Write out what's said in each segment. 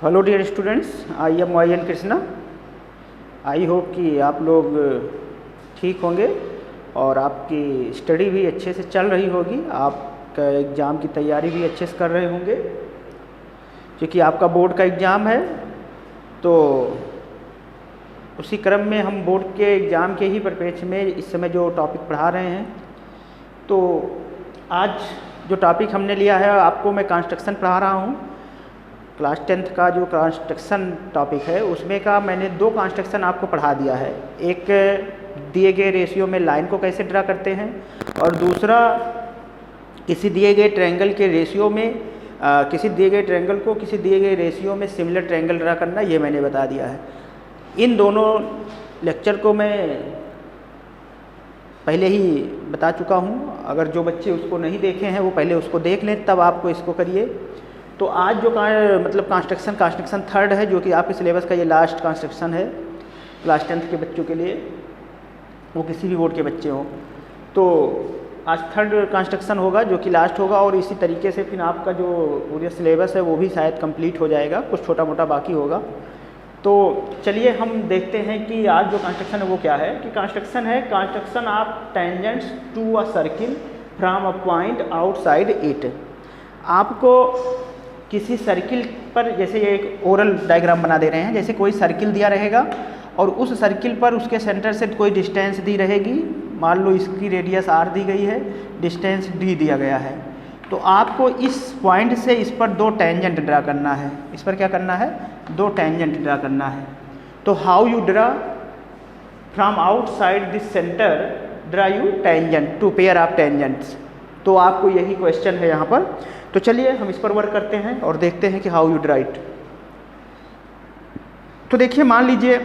Hello dear students, I am Y N Krishna. I hope कि आप लोग ठीक होंगे और आपकी स्टडी भी अच्छे से चल रही होगी। आपका एग्ज़ाम की तैयारी भी अच्छे से कर रहे होंगे क्योंकि आपका बोर्ड का एग्ज़ाम है। तो उसी क्रम में हम बोर्ड के एग्ज़ाम के ही परिप्रेक्ष्य में इस समय जो टॉपिक पढ़ा रहे हैं, तो आज जो टॉपिक हमने लिया है आपको मैं कंस्ट्रक्शन पढ़ा रहा हूँ। क्लास 10th का जो कंस्ट्रक्शन टॉपिक है उसमें का मैंने 2 कंस्ट्रक्शन आपको पढ़ा दिया है। एक दिए गए रेशियो में लाइन को कैसे ड्रा करते हैं और दूसरा किसी दिए गए ट्रायंगल के रेशियो में किसी दिए गए ट्रायंगल को किसी दिए गए रेशियो में सिमिलर ट्रायंगल ड्रा करना, ये मैंने बता दिया है। इन दोनों लेक्चर को मैं पहले ही बता चुका हूँ। अगर जो बच्चे उसको नहीं देखे हैं वो पहले उसको देख लें, तब आपको इसको करिए। तो आज जो कंस्ट्रक्शन 3rd है, जो कि आपके सिलेबस का ये लास्ट कंस्ट्रक्शन है क्लास 10th के बच्चों के लिए, वो किसी भी बोर्ड के बच्चे हों। तो आज 3rd कंस्ट्रक्शन होगा जो कि लास्ट होगा, और इसी तरीके से फिर आपका जो पूरा सिलेबस है वो भी शायद कंप्लीट हो जाएगा, कुछ छोटा मोटा बाकी होगा। तो चलिए हम देखते हैं कि आज जो कंस्ट्रक्शन है वो क्या है। कि construction of tangents to a circle from a point outside it. आपको किसी सर्किल पर, जैसे ये एक ओरल डायग्राम बना दे रहे हैं, जैसे कोई सर्किल दिया रहेगा और उस सर्किल पर उसके सेंटर से कोई डिस्टेंस दी रहेगी। मान लो इसकी रेडियस r दी गई है, डिस्टेंस d दिया गया है। तो आपको इस पॉइंट से इस पर 2 टेंजेंट ड्रा करना है। इस पर क्या करना है? 2 टेंजेंट ड्रा करना है। तो how you draw from outside this centre, draw you tangent, 2 pair of tangents. तो आपको यही क्वेश्चन है यहाँ पर। तो चलिए हम इस पर वर्क करते हैं और देखते हैं कि हाउ यू ड्रा इट। तो देखिए, मान लीजिए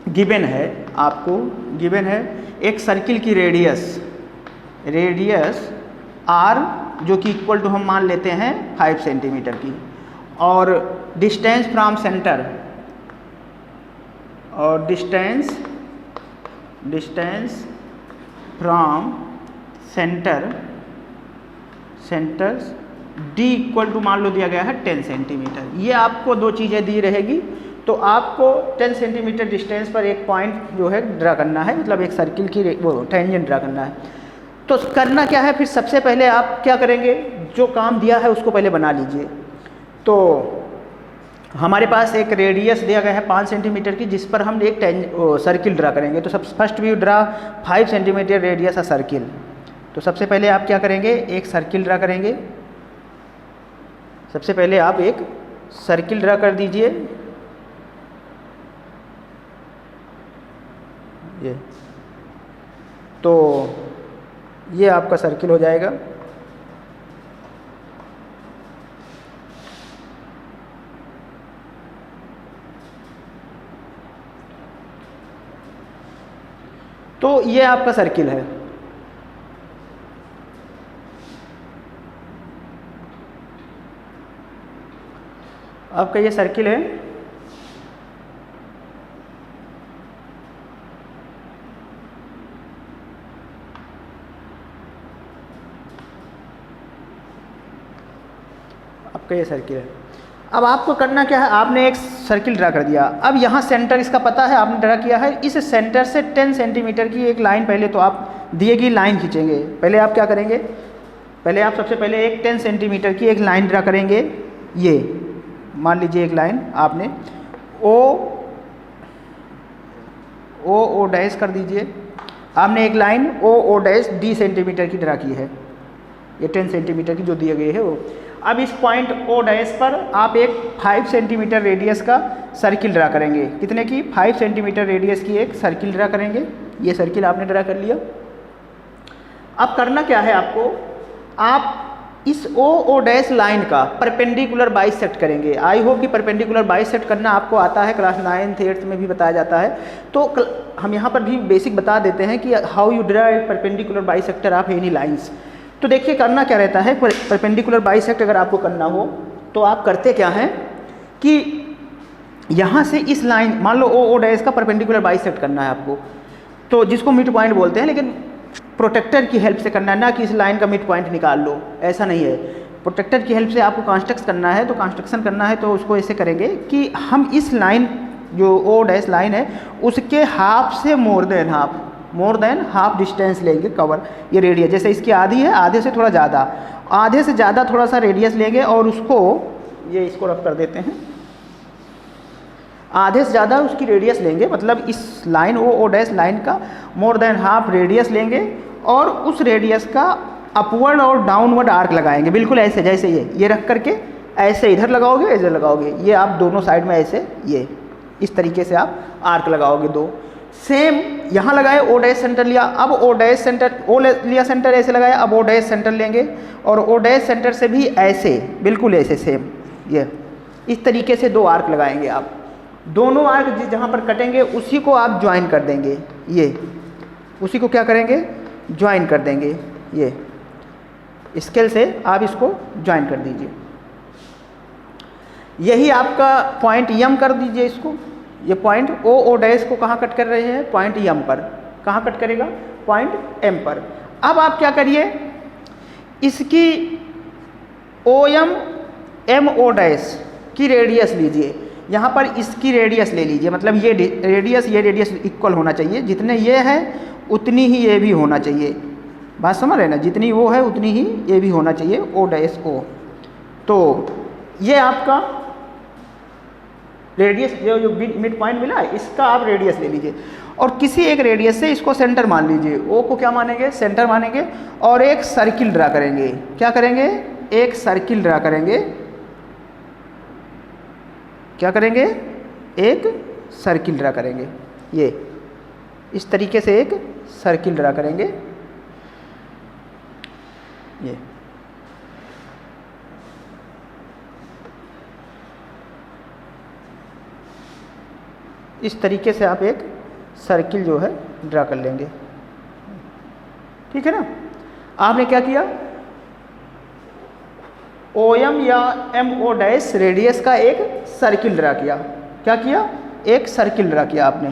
गिवन है, आपको गिवन है एक सर्किल की रेडियस r जो कि इक्वल टू हम मान लेते हैं 5 सेंटीमीटर की, और डिस्टेंस फ्रॉम सेंटर, और distance from centre d equal to मान लो दिया गया है 10 सेंटीमीटर। ये आपको 2 चीज़ें दी रहेगी। तो आपको 10 सेंटीमीटर डिस्टेंस पर एक पॉइंट जो है ड्रा करना है, मतलब एक सर्किल की वो टेंजेंट ड्रा करना है। तो करना क्या है, फिर सबसे पहले आप क्या करेंगे, जो काम दिया है उसको पहले बना लीजिए। तो हमारे पास एक रेडियस दिया गया है 5 सेंटीमीटर की, जिस पर हम एक सर्किल ड्रा करेंगे। तो first we draw 5 centimetre radius a circle. तो सबसे पहले आप क्या करेंगे, एक सर्किल ड्रा करेंगे। सबसे पहले आप एक सर्किल ड्रा कर दीजिए। ये तो ये आपका सर्किल हो जाएगा। तो ये आपका सर्किल है। आपका ये सर्किल है। आपका ये सर्किल है। अब आपको करना क्या है, आपने एक सर्किल ड्रा कर दिया। अब यहाँ सेंटर इसका पता है, आपने ड्रा किया है। इस सेंटर से 10 सेंटीमीटर की एक लाइन, पहले तो आप दिए गई लाइन खींचेंगे। पहले आप क्या करेंगे, पहले आप सबसे पहले एक 10 सेंटीमीटर की एक लाइन ड्रा करेंगे। ये मान लीजिए एक लाइन आपने ओ डैश कर दीजिए। आपने एक line O dash d centimetre की ड्रा की है, ये 10 सेंटीमीटर की जो दिए गए है वो। अब इस पॉइंट ओ डैश पर आप एक 5 सेंटीमीटर रेडियस का सर्किल ड्रा करेंगे। कितने की? 5 सेंटीमीटर रेडियस की एक सर्किल ड्रा करेंगे। ये सर्किल आपने ड्रा कर लिया। अब करना क्या है आपको, आप इस ओ डैश लाइन का परपेंडिकुलर बाइसेक्ट करेंगे। आई होप कि परपेंडिकुलर बाइसेक्ट करना आपको आता है, क्लास 9th 8th में भी बताया जाता है। तो हम यहाँ पर भी बेसिक बता देते हैं कि how you draw perpendicular bisector of any lines. तो देखिए करना क्या रहता है, परपेंडिकुलर बाइसेक्ट अगर आपको करना हो तो आप करते क्या हैं कि यहाँ से इस लाइन, मान लो ओ डैश का परपेंडिकुलर बाइसेक्ट करना है आपको, तो जिसको मिड पॉइंट बोलते हैं, लेकिन प्रोटेक्टर की हेल्प से करना है, ना कि इस लाइन का मिड पॉइंट निकाल लो, ऐसा नहीं है। प्रोट्रैक्टर की हेल्प से आपको कंस्ट्रक्ट करना है, तो कंस्ट्रक्शन करना है तो उसको ऐसे करेंगे कि हम इस लाइन जो ओ डैश लाइन है उसके हाफ से मोर देन हाफ डिस्टेंस लेंगे कवर, ये रेडियस जैसे इसकी आधी है, आधे से थोड़ा ज़्यादा, आधे से ज़्यादा थोड़ा सा रेडियस लेंगे और उसको ये इसको रफ कर देते हैं, आधे से ज़्यादा उसकी रेडियस लेंगे, मतलब इस लाइन ओ डैश लाइन का मोर देन हाफ रेडियस लेंगे और उस रेडियस का अपवर्ड और डाउनवर्ड आर्क लगाएंगे, बिल्कुल ऐसे जैसे ये रख करके ऐसे इधर लगाओगे ऐसे लगाओगे, ये आप दोनों साइड में ऐसे ये इस तरीके से आप आर्क लगाओगे दो। सेम यहाँ लगाए ओ डैश सेंटर लिया, अब ओ डैश सेंटर ओ लिया सेंटर ऐसे लगाया, अब ओ डैश सेंटर लेंगे और ओ डैश सेंटर से भी ऐसे बिल्कुल ऐसे सेम ये इस तरीके से दो आर्क लगाएंगे आप। दोनों आर्क जहाँ पर कटेंगे उसी को आप ज्वाइन कर देंगे, ये उसी को क्या करेंगे ज्वाइन कर देंगे, ये स्केल से आप इसको ज्वाइन कर दीजिए। यही आपका पॉइंट एम कर दीजिए इसको, ये पॉइंट ओ डैश को कहाँ कट कर रहे हैं, पॉइंट एम पर, कहाँ कट करेगा पॉइंट एम पर। अब आप क्या करिए इसकी ओ एम ओ डैश की रेडियस लीजिए, यहाँ पर इसकी रेडियस ले लीजिए, मतलब ये रेडियस इक्वल होना चाहिए, जितने ये है उतनी ही ये भी होना चाहिए, बात समझ रहे ना, जितनी वो है उतनी ही ये भी होना चाहिए ओ डैश ओ। तो ये आपका रेडियस जो मिड पॉइंट मिला है इसका आप रेडियस ले लीजिए और किसी एक रेडियस से इसको सेंटर मान लीजिए, ओ को क्या मानेंगे सेंटर मानेंगे और एक सर्किल ड्रा करेंगे, क्या करेंगे एक सर्किल ड्रा करेंगे, क्या करेंगे एक सर्किल ड्रा करेंगे, ये इस तरीके से एक सर्किल ड्रा करेंगे, ये इस तरीके से आप एक सर्किल जो है ड्रा कर लेंगे, ठीक है ना। आपने क्या किया ओ एम या एम ओ डैश रेडियस का एक सर्किल ड्रा किया, क्या किया एक सर्किल ड्रा किया आपने,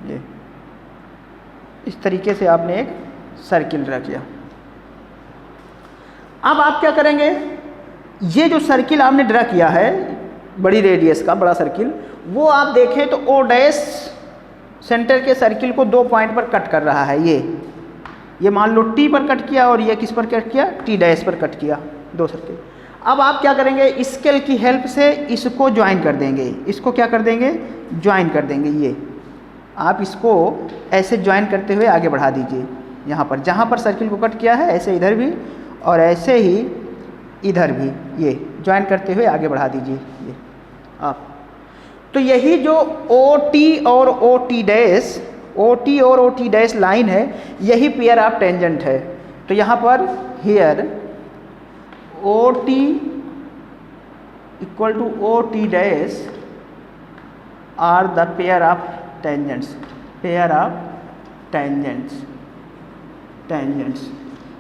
ये इस तरीके से आपने एक सर्किल ड्रा किया। अब आप क्या करेंगे, ये जो सर्किल आपने ड्रा किया है बड़ी रेडियस का बड़ा सर्किल, वो आप देखें तो ओ डैश सेंटर के सर्किल को दो पॉइंट पर कट कर रहा है, ये मान लो टी पर कट किया और ये किस पर कट किया टी डैश पर कट किया, दो सर्किल। अब आप क्या करेंगे स्केल की हेल्प से इसको ज्वाइन कर देंगे, इसको क्या कर देंगे ज्वाइन कर देंगे, ये आप इसको ऐसे ज्वाइन करते हुए आगे बढ़ा दीजिए, यहाँ पर जहाँ पर सर्किल को कट किया है ऐसे इधर भी और ऐसे ही इधर भी, ये ज्वाइन करते हुए आगे बढ़ा दीजिए ये आप। तो यही जो ओ टी और ओ टी डैश लाइन है यही पेयर ऑफ टेंजेंट है। तो यहाँ पर here O T equal to O T dash are the pair of tangents,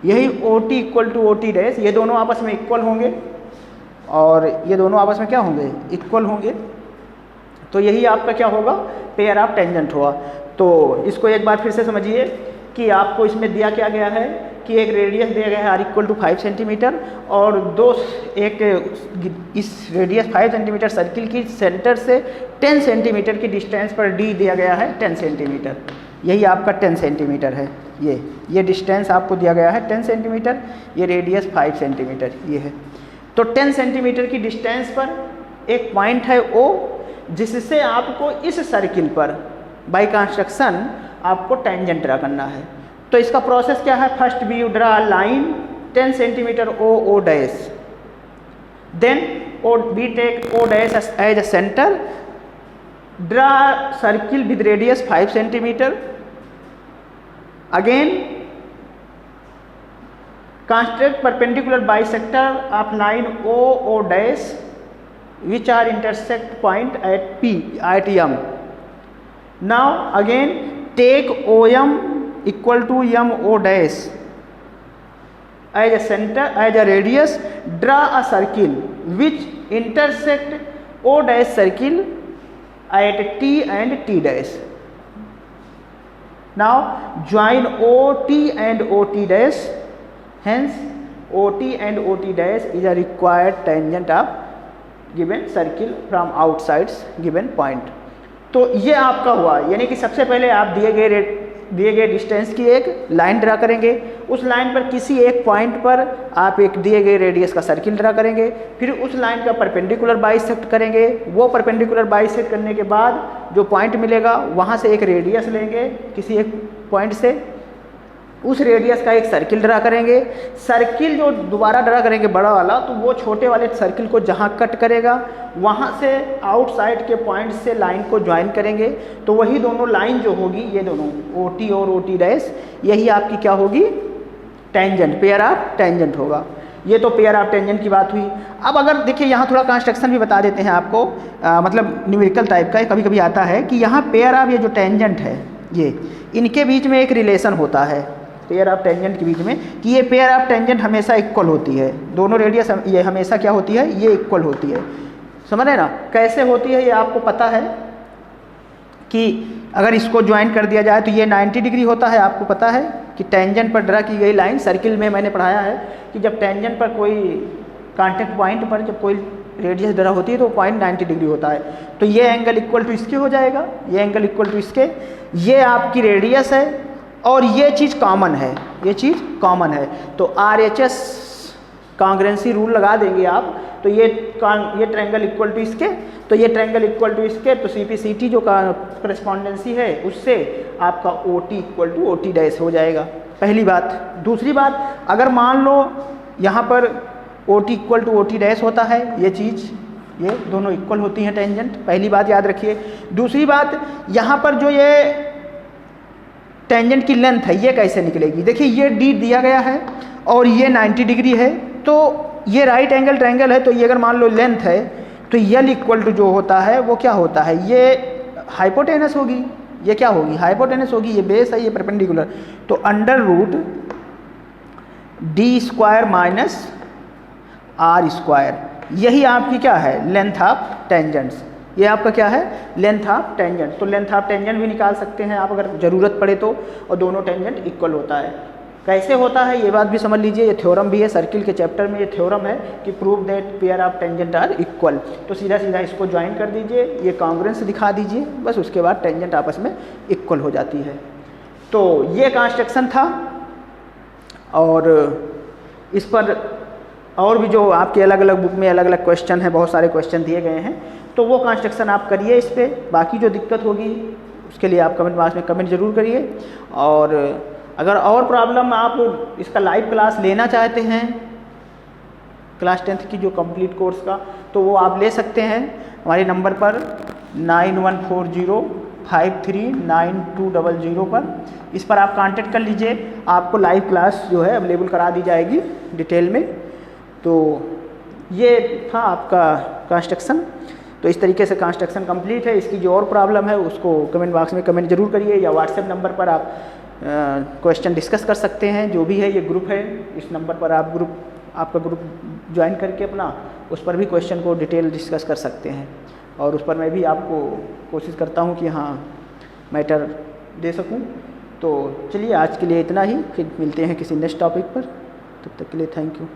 यही O T equal to O T dash, ये दोनों आपस में इक्वल होंगे और ये दोनों आपस में क्या होंगे इक्वल होंगे, तो यही आपका क्या होगा पेयर ऑफ टेंजेंट हुआ। तो इसको एक बार फिर से समझिए कि आपको इसमें दिया क्या गया है कि एक रेडियस दिया गया है आर इक्वल टू 5 सेंटीमीटर और इस रेडियस 5 सेंटीमीटर सर्किल की सेंटर से 10 सेंटीमीटर की डिस्टेंस पर डी दिया गया है 10 सेंटीमीटर, यही आपका 10 सेंटीमीटर है, ये डिस्टेंस आपको दिया गया है 10 सेंटीमीटर, ये रेडियस 5 सेंटीमीटर ये है। तो 10 सेंटीमीटर की डिस्टेंस पर एक पॉइंट है O जिससे आपको इस सर्किल पर बाय कंस्ट्रक्शन आपको टेंजेंट ड्रा करना है। तो इसका प्रोसेस क्या है, first we you draw line 10 centimetre O dash, then we take O dash as a center, draw circle with radius 5 centimeter, again construct perpendicular bisector of line O dash which are intersect point at P at M. Now again take OM equal to MO dash as a center, as a radius, draw a circle which intersect O dash circle at T and T dash. Now join OT and OT dash, hence OT and OT dash is a required tangent of given circle from outside given point। तो ये आपका हुआ, यानी कि सबसे पहले आप दिए गए डिस्टेंस की एक लाइन ड्रा करेंगे, उस लाइन पर किसी एक पॉइंट पर आप एक दिए गए रेडियस का सर्किल ड्रा करेंगे, फिर उस लाइन का परपेंडिकुलर बाइसेक्ट करेंगे, वो परपेंडिकुलर बाइसेक्ट करने के बाद जो पॉइंट मिलेगा वहाँ से एक रेडियस लेंगे किसी एक पॉइंट से, उस रेडियस का एक सर्किल ड्रा करेंगे। सर्किल जो दोबारा ड्रा करेंगे बड़ा वाला, तो वो छोटे वाले सर्किल को जहाँ कट करेगा वहाँ से आउटसाइड के पॉइंट से लाइन को ज्वाइन करेंगे, तो वही दोनों लाइन जो होगी, ये दोनों OT और OT डैश, यही आपकी क्या होगी, टेंजेंट, पेयर ऑफ टेंजेंट होगा। ये तो पेयर ऑफ टेंजेंट की बात हुई। अब अगर देखिए यहाँ थोड़ा कंस्ट्रक्शन भी बता देते हैं आपको, मतलब न्यूमेरिकल टाइप का कभी कभी आता है कि यहाँ पेयर ऑफ ये जो टेंजेंट है, ये इनके बीच में एक रिलेशन होता है पेयर ऑफ टेंजेंट के बीच में, कि ये पेयर ऑफ टेंजेंट हमेशा इक्वल होती है, दोनों रेडियस ये हमेशा क्या होती है, ये इक्वल होती है। समझ रहे ना कैसे होती है, ये आपको पता है कि अगर इसको ज्वाइन कर दिया जाए तो ये 90 डिग्री होता है। आपको पता है कि टेंजेंट पर ड्रा की गई लाइन, सर्किल में मैंने पढ़ाया है कि जब टेंजेंट पर कोई कॉन्टेक्ट पॉइंट पर जब कोई रेडियस ड्रा होती है तो पॉइंट 90 डिग्री होता है, तो ये एंगल इक्वल टू इसके हो जाएगा, ये एंगल इक्वल टू इसके, ये आपकी रेडियस है और ये चीज़ कॉमन है, ये चीज़ कॉमन है। तो RHS कॉन्ग्रेंसी रूल लगा देंगे आप, तो ये ट्रायंगल इक्वल टू इसके, तो ये ट्रायंगल इक्वल टू इसके, तो CP/CT जो करस्पॉन्डेंसी है उससे आपका OT equal to OT dash हो जाएगा, पहली बात। दूसरी बात, अगर मान लो यहाँ पर OT equal to OT dash होता है, ये चीज़, ये दोनों इक्वल होती हैं टेंजेंट, पहली बात याद रखिए। दूसरी बात, यहाँ पर जो ये टेंजेंट की लेंथ है ये कैसे निकलेगी, देखिए ये D दिया गया है और ये 90 डिग्री है, तो ये राइट एंगल ट्रायंगल है, तो ये अगर मान लो लेंथ है तो L इक्वल टू जो होता है वो क्या होता है, ये हाइपोटेनस होगी, ये क्या होगी, हाइपोटेनस होगी, ये बेस है, ये परपेंडिकुलर, तो under root D² minus R², यही आपकी क्या है, लेंथ ऑफ टेंजेंट्स, ये आपका क्या है, लेंथ ऑफ टेंजेंट। तो लेंथ ऑफ टेंजेंट भी निकाल सकते हैं आप अगर ज़रूरत पड़े तो, और दोनों टेंजेंट इक्वल होता है। कैसे होता है ये बात भी समझ लीजिए, ये थ्योरम भी है सर्किल के चैप्टर में, ये थ्योरम है कि prove that pair of tangent are equal. तो सीधा सीधा इसको ज्वाइन कर दीजिए, ये कॉन्ग्रुएंस दिखा दीजिए, बस उसके बाद टेंजेंट आपस में इक्वल हो जाती है। तो ये कंस्ट्रक्शन था, और इस पर और भी जो आपके अलग अलग बुक में अलग अलग क्वेश्चन हैं, बहुत सारे क्वेश्चन दिए गए हैं, तो वो कंस्ट्रक्शन आप करिए इस पर। बाकी जो दिक्कत होगी उसके लिए आप कमेंट बॉक्स में कमेंट ज़रूर करिए, और अगर और प्रॉब्लम आप इसका लाइव क्लास लेना चाहते हैं, क्लास 10th की जो कंप्लीट कोर्स का, तो वो आप ले सकते हैं हमारे नंबर पर 9140539200 पर। इस पर आप कांटेक्ट कर लीजिए, आपको लाइव क्लास जो है अवेलेबल करा दी जाएगी डिटेल में। तो ये था आपका कंस्ट्रक्शन। तो इस तरीके से कंस्ट्रक्शन कंप्लीट है। इसकी जो और प्रॉब्लम है उसको कमेंट बॉक्स में कमेंट जरूर करिए, या व्हाट्सएप नंबर पर आप क्वेश्चन डिस्कस कर सकते हैं। जो भी है ये ग्रुप है, इस नंबर पर आप आपका ग्रुप ज्वाइन करके अपना उस पर भी क्वेश्चन को डिटेल डिस्कस कर सकते हैं, और उस पर मैं भी आपको कोशिश करता हूँ कि हाँ मैटर दे सकूँ। तो चलिए आज के लिए इतना ही, फिर मिलते हैं किसी नेक्स्ट टॉपिक पर, तब तक के लिए थैंक यू।